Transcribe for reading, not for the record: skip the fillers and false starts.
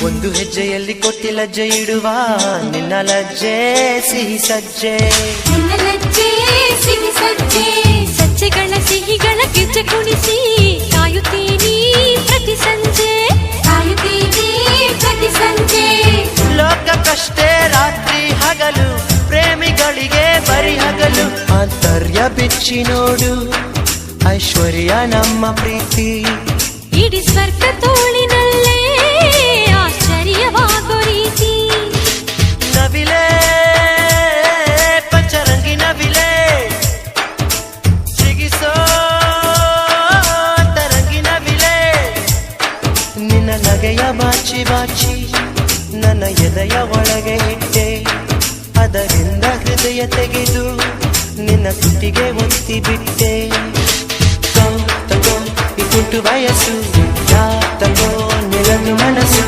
ಒಂದು ಹೆಜ್ಜೆಯಲ್ಲಿ ಕೊಟ್ಟಿ ಲಜ್ಜೆ ಇಡುವ ನಿನ್ನ ಲಜ್ಜೆ ಸಿಹಿ ಸಜ್ಜೆ, ನಿನ್ನ ಲಜ್ಜೆ ಸಿಹಿ ಸಜ್ಜೆ, ಸಜ್ಜೆಗಳ ಸಿಹಿಗಳ ಗೆಜ್ಜೆ ಕುಣಿಸಿ ಕಾಯುತ್ತೀನಿ ಪ್ರತಿ ಸಂಜೆ, ಕಾಯುತ್ತೀನಿ ಪ್ರತಿ ಸಂಜೆ. ಲೋಕಕ್ಕಷ್ಟೇ ರಾತ್ರಿ ಹಗಲು, ಪ್ರೇಮಿಗಳಿಗೆ ಬರಿ ಹಗಲು. ಆಂತರ್ಯ ಬಿಚ್ಚಿ ನೋಡು ಐಶ್ವರ್ಯ ನಮ್ಮ ಪ್ರೀತಿ, ಇಡೀ ಸ್ವರ್ಗ ತೋಳಿನಲ್ಲೇ ಆಶ್ಚರ್ಯವಾಗೋ ರೀತಿ. ನವಿಲೆ ಪಂಚರಂಗಿ ನವಿಲೆ ಸಿಗಿಸೋ ತರಂಗಿ ನವಿಲೆ, ನಿನ್ನ ನಗೆಯ ಬಾಚಿ ಬಾಚಿ ನನ್ನ ಎದೆಯ ಒಳಗೆ ಇಟ್ಟೆ, ಅದರಿಂದ ಹೃದಯ ತೆಗೆದು ನಿನ್ನ ತುಟಿಗೆ ಒತ್ತಿ ಬಿಟ್ಟೆ. ತಗೋ ಈ ಕುಟು ವಯಸ್ಸು, ತಗೋ ನಿಲದು ಮನಸ್ಸು,